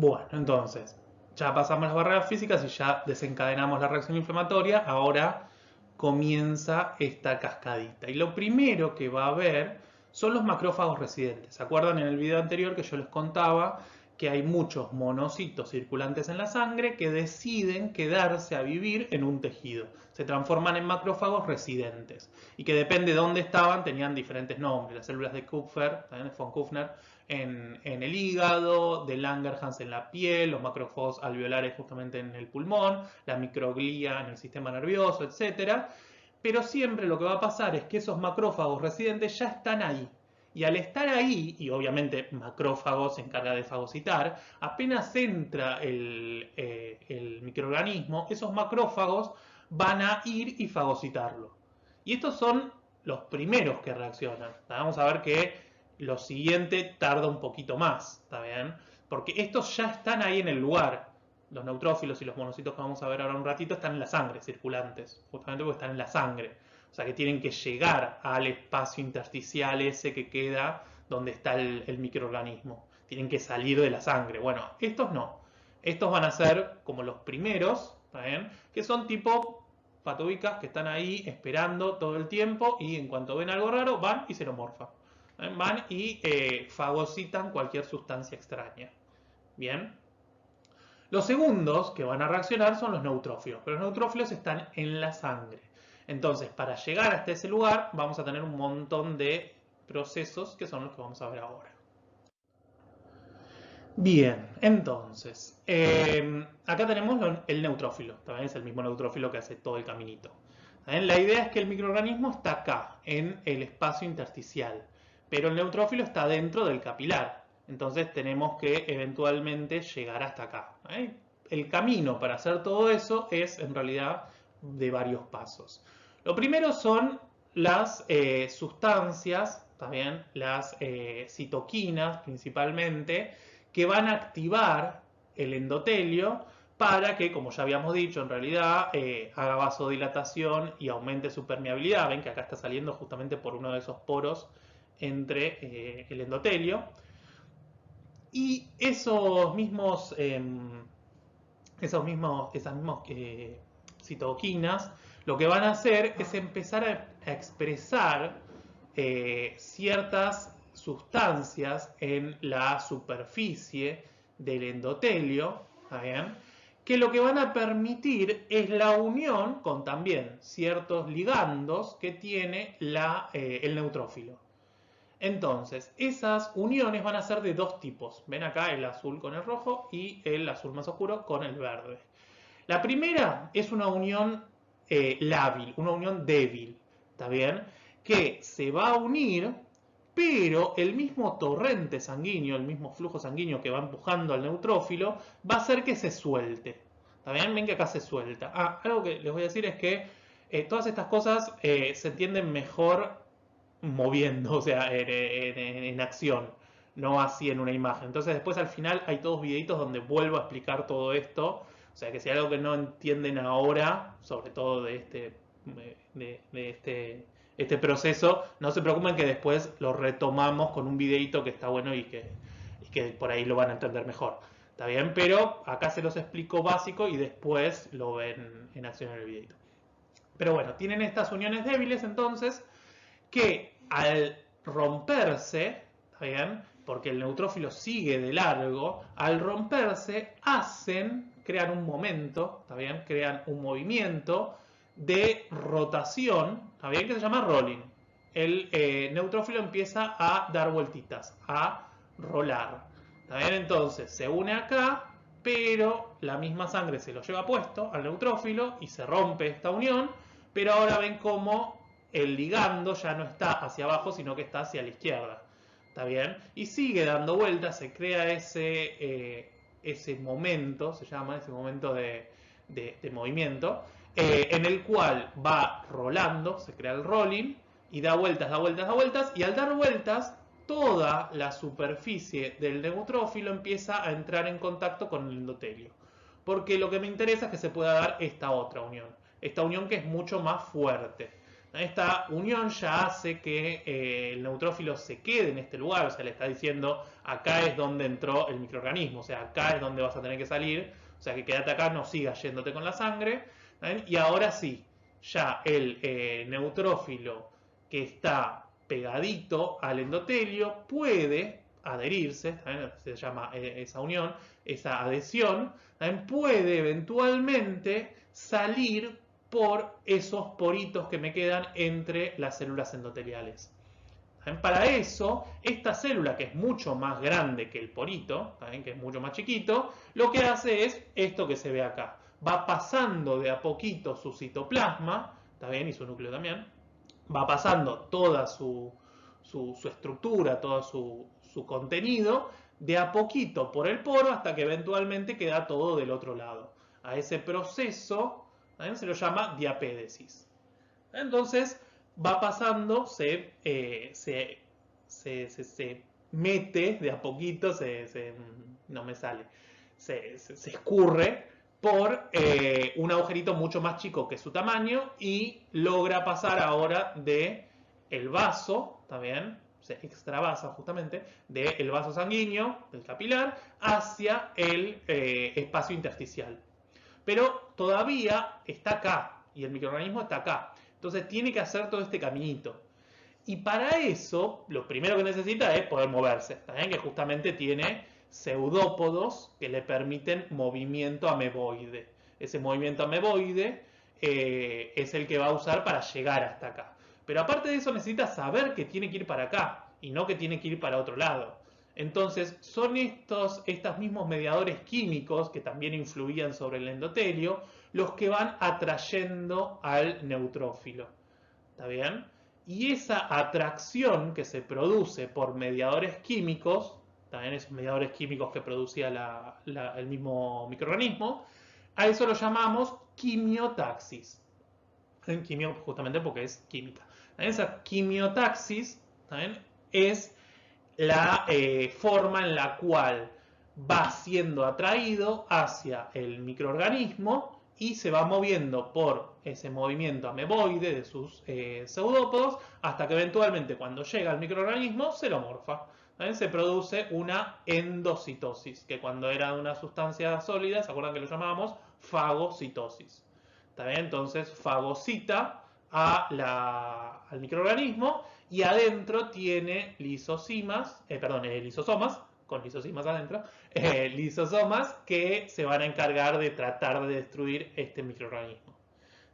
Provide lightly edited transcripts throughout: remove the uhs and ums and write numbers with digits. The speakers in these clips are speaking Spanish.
Bueno, entonces, ya pasamos las barreras físicas y ya desencadenamos la reacción inflamatoria. Ahora comienza esta cascadita. Y lo primero que va a haber son los macrófagos residentes. ¿Se acuerdan en el video anterior que yo les contaba que hay muchos monocitos circulantes en la sangre que deciden quedarse a vivir en un tejido? Se transforman en macrófagos residentes. Y que depende de dónde estaban, tenían diferentes nombres. Las células de Kupfer, también de von Kupfner, en el hígado, de Langerhans en la piel, los macrófagos alveolares justamente en el pulmón, la microglía en el sistema nervioso, etc. Pero siempre lo que va a pasar es que esos macrófagos residentes ya están ahí. Y al estar ahí, y obviamente macrófago se encarga de fagocitar, apenas entra el microorganismo, esos macrófagos van a ir y fagocitarlo. Y estos son los primeros que reaccionan. Vamos a ver que lo siguiente tarda un poquito más, ¿está bien? Porque estos ya están ahí en el lugar. Los neutrófilos y los monocitos que vamos a ver ahora un ratito están en la sangre, circulantes, justamente porque están en la sangre. O sea que tienen que llegar al espacio intersticial ese que queda donde está el microorganismo. Tienen que salir de la sangre. Bueno, estos no. Estos van a ser como los primeros, ¿está bien? Que son tipo patobicas que están ahí esperando todo el tiempo y en cuanto ven algo raro van y se lo morfan. Van y fagocitan cualquier sustancia extraña. Bien. Los segundos que van a reaccionar son los neutrófilos, pero los neutrófilos están en la sangre. Entonces, para llegar hasta ese lugar vamos a tener un montón de procesos que son los que vamos a ver ahora. Bien, entonces, acá tenemos el neutrófilo, también es el mismo neutrófilo que hace todo el caminito. La idea es que el microorganismo está acá, en el espacio intersticial, pero el neutrófilo está dentro del capilar, entonces tenemos que eventualmente llegar hasta acá. El camino para hacer todo eso es en realidad de varios pasos. Lo primero son las sustancias, también las citoquinas principalmente, que van a activar el endotelio para que, como ya habíamos dicho, en realidad haga vasodilatación y aumente su permeabilidad. Ven que acá está saliendo justamente por uno de esos poros entre el endotelio. Y esas mismas citoquinas lo que van a hacer es empezar a expresar ciertas sustancias en la superficie del endotelio, ¿está bien? Que lo que van a permitir es la unión con también ciertos ligandos que tiene el neutrófilo. Entonces, esas uniones van a ser de dos tipos. Ven acá el azul con el rojo y el azul más oscuro con el verde. La primera es una unión lábil, una unión débil, ¿está bien? Que se va a unir, pero el mismo torrente sanguíneo, el mismo flujo sanguíneo que va empujando al neutrófilo, va a hacer que se suelte. ¿Está bien? Ven que acá se suelta. Algo que les voy a decir es que todas estas cosas se entienden mejor moviendo, o sea, en acción, no así en una imagen. Entonces después al final hay todos videitos donde vuelvo a explicar todo esto. O sea que si hay algo que no entienden ahora, sobre todo de este proceso, no se preocupen que después lo retomamos con un videito que está bueno y que por ahí lo van a entender mejor. ¿Está bien? Pero acá se los explico básico y después lo ven en acción en el videito. Pero bueno, tienen estas uniones débiles entonces que al romperse, ¿está bien? Porque el neutrófilo sigue de largo, al romperse crean un momento, ¿está bien? Crean un movimiento de rotación, ¿está bien? Que se llama rolling. El neutrófilo empieza a dar vueltitas, a rolar. ¿Está bien? Entonces se une acá, pero la misma sangre se lo lleva puesto al neutrófilo y se rompe esta unión, pero ahora ven cómo el ligando ya no está hacia abajo, sino que está hacia la izquierda. ¿Está bien? Y sigue dando vueltas, se crea ese momento, se llama ese momento de movimiento, en el cual va rolando, se crea el rolling, y da vueltas, da vueltas, da vueltas, y al dar vueltas, toda la superficie del neutrófilo empieza a entrar en contacto con el endotelio. Porque lo que me interesa es que se pueda dar esta otra unión. Esta unión que es mucho más fuerte. Esta unión ya hace que el neutrófilo se quede en este lugar, o sea, le está diciendo, acá es donde entró el microorganismo, o sea, acá es donde vas a tener que salir, o sea, que quédate acá, no sigas yéndote con la sangre. ¿Bien? Y ahora sí, ya el neutrófilo que está pegadito al endotelio puede adherirse, ¿bien? Se llama esa unión, esa adhesión, ¿bien? Puede eventualmente salir por esos poritos que me quedan entre las células endoteliales. Para eso, esta célula, que es mucho más grande que el porito, ¿saben? Que es mucho más chiquito, lo que hace es esto que se ve acá. Va pasando de a poquito su citoplasma, ¿está bien? Y su núcleo también. Va pasando toda su estructura, todo su contenido, de a poquito por el poro hasta que eventualmente queda todo del otro lado. A ese proceso, ¿saben? Se lo llama diapédesis. Entonces va pasando, se mete de a poquito, no me sale, se escurre por un agujerito mucho más chico que su tamaño y logra pasar ahora de el vaso, ¿está bien? Se extravasa justamente del vaso sanguíneo, del capilar, hacia el espacio intersticial. Pero todavía está acá y el microorganismo está acá. Entonces tiene que hacer todo este caminito. Y para eso, lo primero que necesita es poder moverse. ¿También? Que justamente tiene pseudópodos que le permiten movimiento ameboide. Ese movimiento ameboide es el que va a usar para llegar hasta acá. Pero aparte de eso necesita saber que tiene que ir para acá y no que tiene que ir para otro lado. Entonces son estos mismos mediadores químicos que también influían sobre el endotelio los que van atrayendo al neutrófilo. ¿Está bien? Y esa atracción que se produce por mediadores químicos, también esos mediadores químicos que producía el mismo microorganismo, a eso lo llamamos quimiotaxis. Quimio justamente porque es química. Esa quimiotaxis también es la forma en la cual va siendo atraído hacia el microorganismo y se va moviendo por ese movimiento ameboide de sus pseudópodos hasta que eventualmente cuando llega al microorganismo se lo morfa. ¿Ven? Se produce una endocitosis, que cuando era una sustancia sólida, ¿se acuerdan que lo llamábamos? Fagocitosis. ¿Está bien? Entonces fagocita al microorganismo y adentro tiene lisosomas, con lisosimas adentro, lisosomas que se van a encargar de tratar de destruir este microorganismo.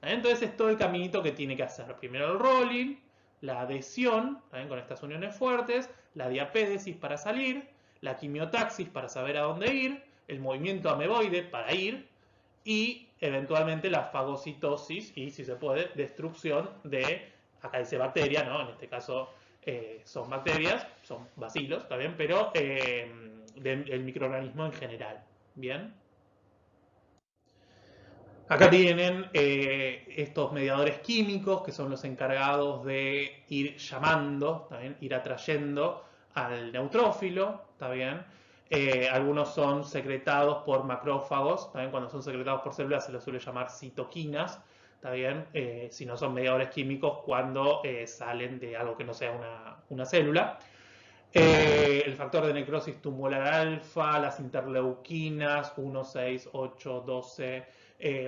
Entonces es todo el caminito que tiene que hacer. Primero el rolling, la adhesión, ¿saben? Con estas uniones fuertes, la diapédesis para salir, la quimiotaxis para saber a dónde ir, el movimiento ameboide para ir y eventualmente la fagocitosis y, si se puede, destrucción de, acá dice bacteria, ¿no? En este caso son bacterias, son bacilos, ¿está bien? Pero del microorganismo en general, ¿bien? Acá tienen estos mediadores químicos que son los encargados de ir llamando, ¿está bien? Ir atrayendo al neutrófilo, ¿está bien? Algunos son secretados por macrófagos, ¿está bien? Cuando son secretados por células se les suele llamar citoquinas, ¿está bien? Si no son mediadores químicos cuando salen de algo que no sea una célula. El factor de necrosis tumoral alfa, las interleuquinas 1, 6, 8, 12,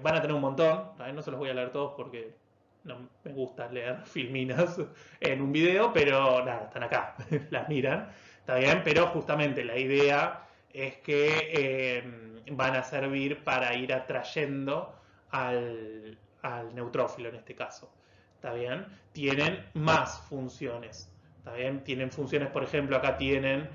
van a tener un montón, ¿también? No se los voy a leer todos porque no me gusta leer filminas en un video, pero nada, están acá, las miran, está bien, pero justamente la idea es que van a servir para ir atrayendo al neutrófilo en este caso, está bien, tienen más funciones. ¿Está bien? Tienen funciones, por ejemplo, acá tienen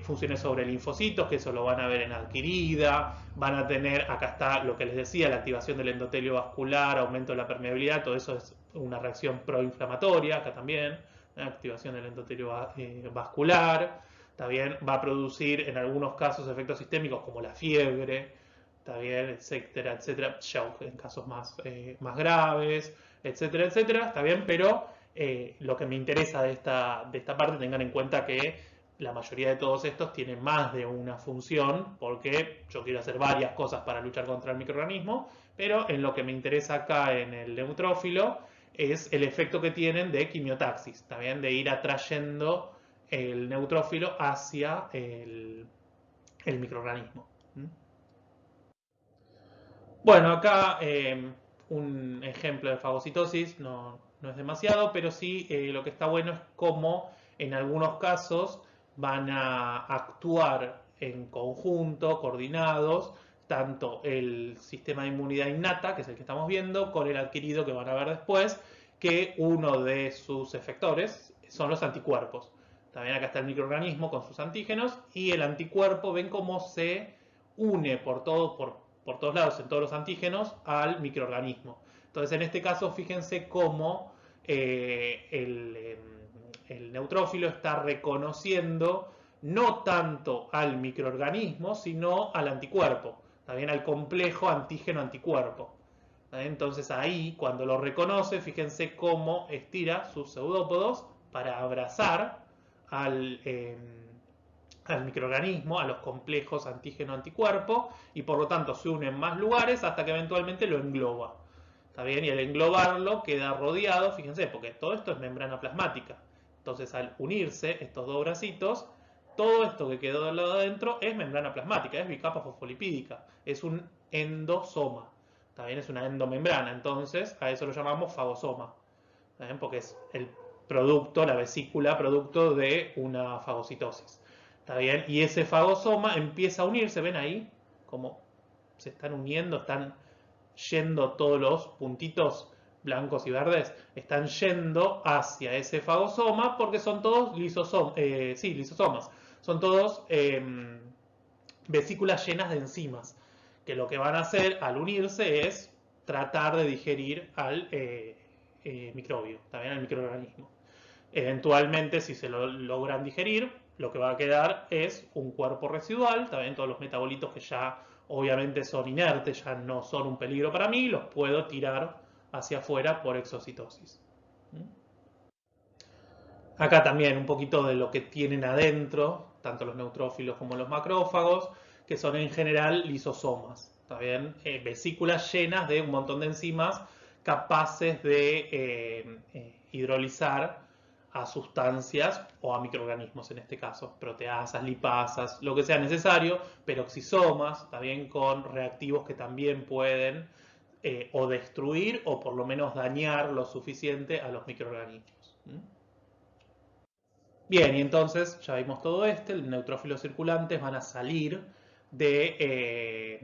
funciones sobre linfocitos, que eso lo van a ver en adquirida, van a tener, acá está lo que les decía, la activación del endotelio vascular, aumento de la permeabilidad, todo eso es una reacción proinflamatoria, acá también, activación del endotelio vascular, ¿está bien? Va a producir en algunos casos efectos sistémicos como la fiebre, ¿está bien? Etcétera, etcétera, shock en casos más graves, etcétera, etcétera, ¿está bien? Pero lo que me interesa de esta parte, tengan en cuenta que la mayoría de todos estos tienen más de una función, porque yo quiero hacer varias cosas para luchar contra el microorganismo, pero en lo que me interesa acá en el neutrófilo es el efecto que tienen de quimiotaxis, también de ir atrayendo el neutrófilo hacia el microorganismo. Bueno, acá un ejemplo de fagocitosis, no es demasiado, pero sí lo que está bueno es cómo en algunos casos van a actuar en conjunto, coordinados, tanto el sistema de inmunidad innata, que es el que estamos viendo, con el adquirido que van a ver después, que uno de sus efectores son los anticuerpos. También acá está el microorganismo con sus antígenos y el anticuerpo, ven cómo se une por todos lados, en todos los antígenos, al microorganismo. Entonces, en este caso, fíjense cómo el neutrófilo está reconociendo no tanto al microorganismo, sino al anticuerpo, también al complejo antígeno-anticuerpo. Entonces ahí, cuando lo reconoce, fíjense cómo estira sus pseudópodos para abrazar al microorganismo, a los complejos antígeno-anticuerpo, y por lo tanto se une en más lugares hasta que eventualmente lo engloba. ¿Está bien? Y al englobarlo queda rodeado, fíjense, porque todo esto es membrana plasmática. Entonces al unirse estos dos bracitos, todo esto que quedó del lado de adentro es membrana plasmática, es bicapa fosfolipídica, es un endosoma. También es una endomembrana, entonces a eso lo llamamos fagosoma. ¿Está porque es el producto, la vesícula producto de una fagocitosis. ¿Está bien? Y ese fagosoma empieza a unirse, ¿ven ahí? Como se están uniendo, están yendo todos los puntitos blancos y verdes, están yendo hacia ese fagosoma porque son todos lisosomas. Son todos vesículas llenas de enzimas, que lo que van a hacer al unirse es tratar de digerir al microbio, también al microorganismo. Eventualmente, si se lo logran digerir, lo que va a quedar es un cuerpo residual, también todos los metabolitos que ya obviamente son inertes, ya no son un peligro para mí, los puedo tirar hacia afuera por exocitosis. Acá también un poquito de lo que tienen adentro, tanto los neutrófilos como los macrófagos, que son en general lisosomas, ¿está bien? Vesículas llenas de un montón de enzimas capaces de hidrolizar a sustancias o a microorganismos en este caso, proteasas, lipasas, lo que sea necesario, peroxisomas, también con reactivos que también pueden o destruir o por lo menos dañar lo suficiente a los microorganismos. Bien, y entonces ya vimos todo los neutrófilos circulantes van a salir del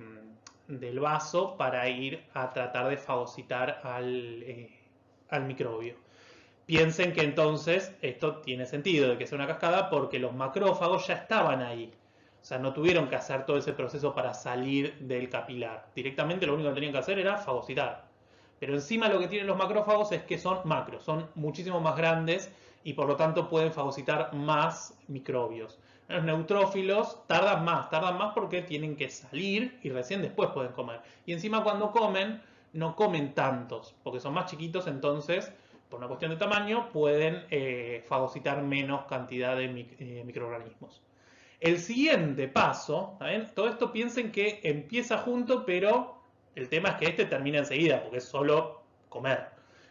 vaso para ir a tratar de fagocitar al microbio. Piensen que entonces esto tiene sentido de que sea una cascada porque los macrófagos ya estaban ahí. O sea, no tuvieron que hacer todo ese proceso para salir del capilar. Directamente lo único que tenían que hacer era fagocitar. Pero encima lo que tienen los macrófagos es que son macros, son muchísimo más grandes y por lo tanto pueden fagocitar más microbios. Los neutrófilos tardan más porque tienen que salir y recién después pueden comer. Y encima cuando comen, no comen tantos, porque son más chiquitos, entonces por una cuestión de tamaño, pueden fagocitar menos cantidad de microorganismos. El siguiente paso, ¿saben? Todo esto piensen que empieza junto, pero el tema es que este termina enseguida, porque es solo comer.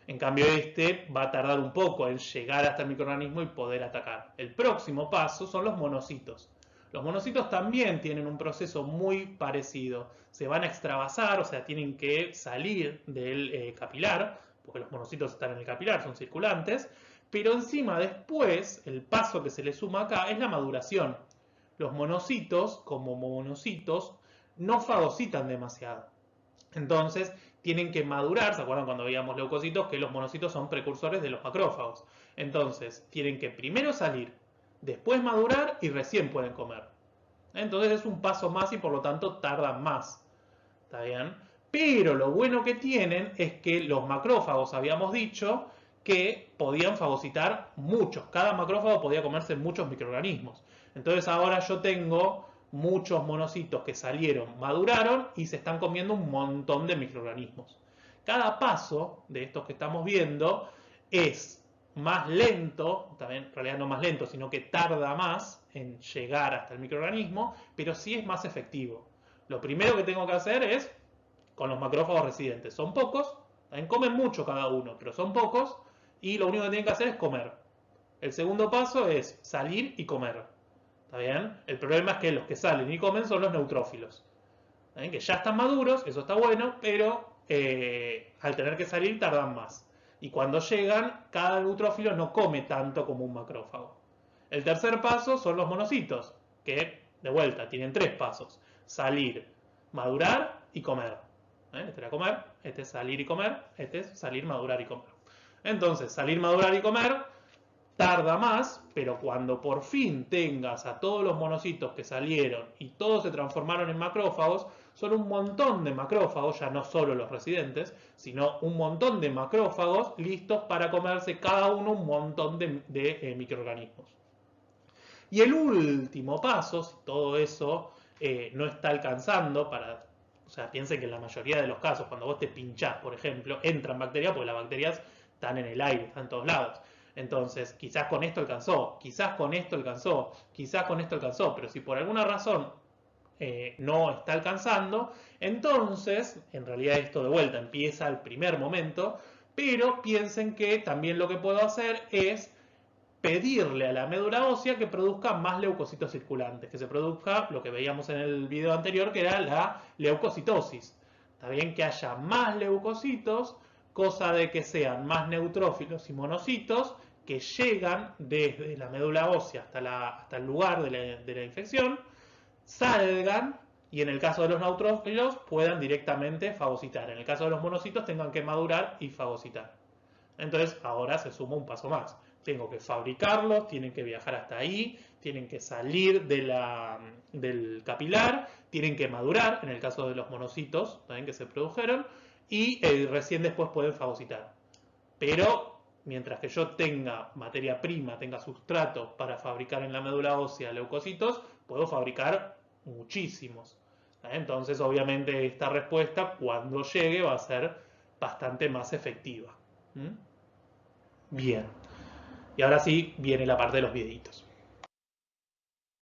En cambio, este va a tardar un poco en llegar hasta el microorganismo y poder atacar. El próximo paso son los monocitos. Los monocitos también tienen un proceso muy parecido. Se van a extravasar, o sea, tienen que salir del capilar, porque los monocitos están en el capilar, son circulantes, pero encima después, el paso que se le suma acá es la maduración. Los monocitos, como monocitos, no fagocitan demasiado. Entonces, tienen que madurar, ¿se acuerdan cuando veíamos leucocitos? Que los monocitos son precursores de los macrófagos. Entonces, tienen que primero salir, después madurar y recién pueden comer. Entonces es un paso más y por lo tanto tardan más. ¿Está bien? Pero lo bueno que tienen es que los macrófagos, habíamos dicho, que podían fagocitar muchos. Cada macrófago podía comerse muchos microorganismos. Entonces ahora yo tengo muchos monocitos que salieron, maduraron y se están comiendo un montón de microorganismos. Cada paso de estos que estamos viendo es más lento, también en realidad no más lento, sino que tarda más en llegar hasta el microorganismo, pero sí es más efectivo. Lo primero que tengo que hacer es con los macrófagos residentes. Son pocos, También comen mucho cada uno, pero son pocos y lo único que tienen que hacer es comer. El segundo paso es salir y comer. ¿Está bien? El problema es que los que salen y comen son los neutrófilos. ¿Está bien? Que ya están maduros, eso está bueno, pero al tener que salir tardan más. Y cuando llegan, cada neutrófilo no come tanto como un macrófago. El tercer paso son los monocitos, que de vuelta tienen tres pasos. Salir, madurar y comer. Este era comer, este es salir y comer, este es salir, madurar y comer. Entonces, salir, madurar y comer tarda más, pero cuando por fin tengas a todos los monocitos que salieron y todos se transformaron en macrófagos, son un montón de macrófagos, ya no solo los residentes, sino un montón de macrófagos listos para comerse cada uno un montón de microorganismos. Y el último paso, si todo eso no está alcanzando para... O sea, piensen que en la mayoría de los casos, cuando vos te pinchás, por ejemplo, entran bacterias, porque las bacterias están en el aire, están en todos lados. Entonces, quizás con esto alcanzó, quizás con esto alcanzó, quizás con esto alcanzó, pero si por alguna razón no está alcanzando, entonces, en realidad esto de vuelta empieza al primer momento, pero piensen que también lo que puedo hacer es pedirle a la médula ósea que produzca más leucocitos circulantes, que se produzca lo que veíamos en el video anterior, que era la leucocitosis. Está bien que haya más leucocitos, cosa de que sean más neutrófilos y monocitos que llegan desde la médula ósea hasta el lugar de la infección, salgan y en el caso de los neutrófilos puedan directamente fagocitar. En el caso de los monocitos tengan que madurar y fagocitar. Entonces ahora se suma un paso más. Tengo que fabricarlos, tienen que viajar hasta ahí, tienen que salir del capilar, tienen que madurar, en el caso de los monocitos también que se produjeron, y recién después pueden fagocitar. Pero mientras que yo tenga materia prima, tenga sustrato para fabricar en la médula ósea leucocitos, puedo fabricar muchísimos. Entonces, obviamente, esta respuesta, cuando llegue, va a ser bastante más efectiva. Bien. Y ahora sí viene la parte de los videitos.